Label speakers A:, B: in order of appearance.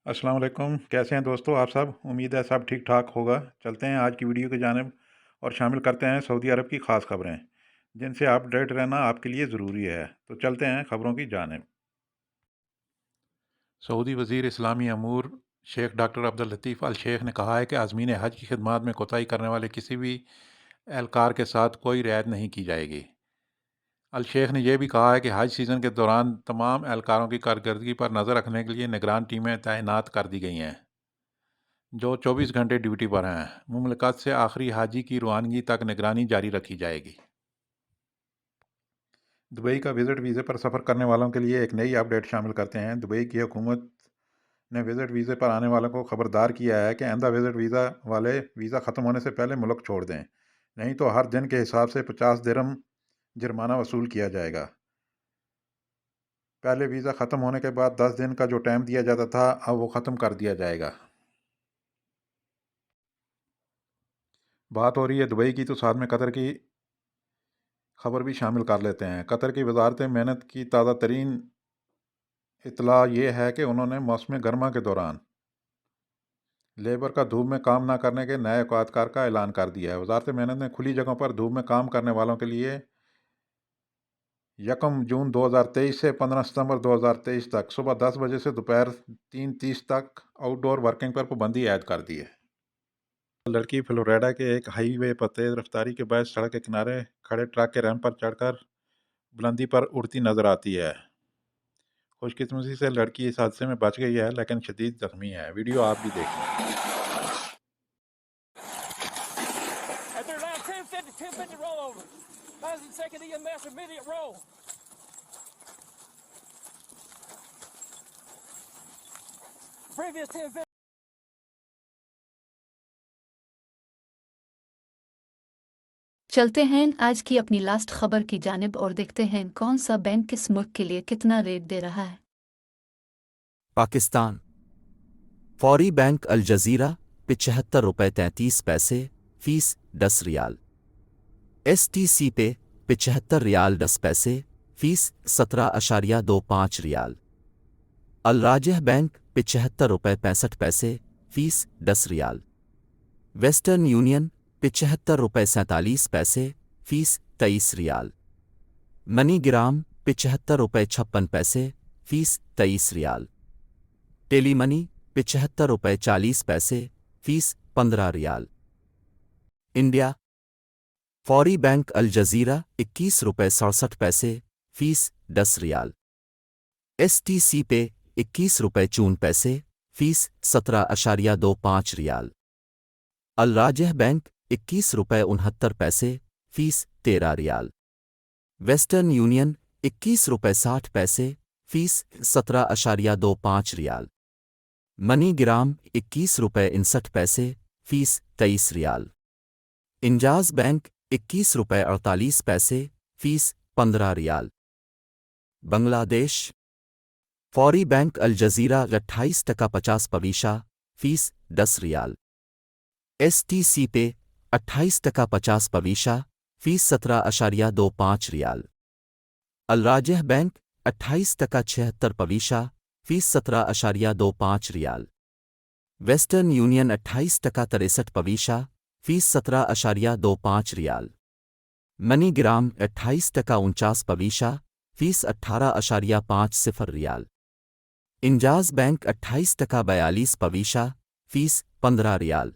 A: अस्सलाम वालेकुम। कैसे हैं दोस्तों आप सब? उम्मीद है सब ठीक ठाक होगा। चलते हैं आज की वीडियो की जानिब और शामिल करते हैं सऊदी अरब की ख़ास खबरें जिनसे अपडेट रहना आपके लिए ज़रूरी है। तो चलते हैं खबरों की जानिब। सऊदी वज़ीर इस्लामी अमूर शेख डॉक्टर अब्दुल लतीफ़ अल शेख ने कहा है कि आज़मीन हज की खिदमत में कोताही करने वाले किसी भी एहलकार के साथ कोई रियायत नहीं की जाएगी। अल शेख ने यह भी कहा है कि हज सीज़न के दौरान तमाम एहलकारों की कारकर्दगी पर नज़र रखने के लिए निगरान टीमें तैनात कर दी गई हैं जो 24 घंटे ड्यूटी पर हैं। मुमलिकत से आखिरी हाजी की रवानगी तक निगरानी जारी रखी जाएगी। दुबई का विज़िट वीज़े पर सफ़र करने वालों के लिए एक नई अपडेट शामिल करते हैं। दुबई की हुकूमत ने विज़िट वीज़े पर आने वालों को खबरदार किया है कि आइंदा विज़िट वीज़ा वाले वीज़ा ख़त्म होने से पहले मुल्क छोड़ दें, नहीं तो हर दिन के हिसाब से 50 दिरहम जुर्माना वसूल किया जाएगा। पहले वीज़ा ख़त्म होने के बाद 10 दिन का जो टाइम दिया जाता था, अब वो ख़त्म कर दिया जाएगा। बात हो रही है दुबई की, तो साथ में कतर की खबर भी शामिल कर लेते हैं। कतर की वजारत मेहनत की ताज़ा तरीन इतला ये है कि उन्होंने मौसम गर्मा के दौरान लेबर का धूप में काम न करने के नए औकातकार का ऐलान कर दिया है। वजारत मेहनत ने खुली जगहों पर धूप में काम करने वालों के लिए 1 जून 2023 से 15 सितंबर 2023 तक सुबह 10 बजे से दोपहर 3:30 तक आउटडोर वर्किंग पर पाबंदी आयद कर दी है। लड़की फ्लोरिडा के एक हाईवे पर तेज रफ्तारी के बाद सड़क के किनारे खड़े ट्रक के रैंप पर चढ़कर बुलंदी पर उड़ती नजर आती है। खुशकिस्मती से लड़की इस हादसे में बच गई है, लेकिन शदीद जख्मी है। वीडियो आप भी देख लें।
B: At their line 1050 rollover. Rising second EMS immediate roll. Previous 1050.
C: चलते हैं आज की अपनी लास्ट खबर की जानिब और देखते हैं कौन सा बैंक किस मुल्क के लिए कितना रेट दे रहा है।
D: Pakistan Fawri bank Al Jazira ₹75.33 fees 10 रियाल। STC पे ₹75 10 पैसे फीस 17.25 रियाल। अल राजिह बैंक ₹75.65 फीस 10 रियाल। वेस्टर्न यूनियन ₹75.47 फीस 23 रियाल। मनीग्राम ₹75.56 फीस 23 रियाल। टेलीमनी ₹75.40 फीस 15 रियाल। India Fawri bank Al Jazira ₹21.67 fees 10 रियाल। STC पे ₹21.54 फीस 17.25 रियाल। अल राजिह बैंक ₹21.69 फीस 13 रियाल। वेस्टर्न यूनियन ₹21.60 फीस 17.25 रियाल। मनीग्राम ₹21.61 फीस 23 रियाल। इंजाज बैंक ₹21.48 फीस 15 रियाल। Bangladesh Fawri bank Al Jazira 28.50 fees 10 रियाल। STC पे 28.50 फीस 17.25 रियाल। Al Rajhi bank 28.76 fees 17.25 रियाल। Western Union 28.63 fees 17.25 रियाल। मनीग्राम 28.49 फीस 18.50 रियाल। Enjaz bank 28.42 fees 15 riyal.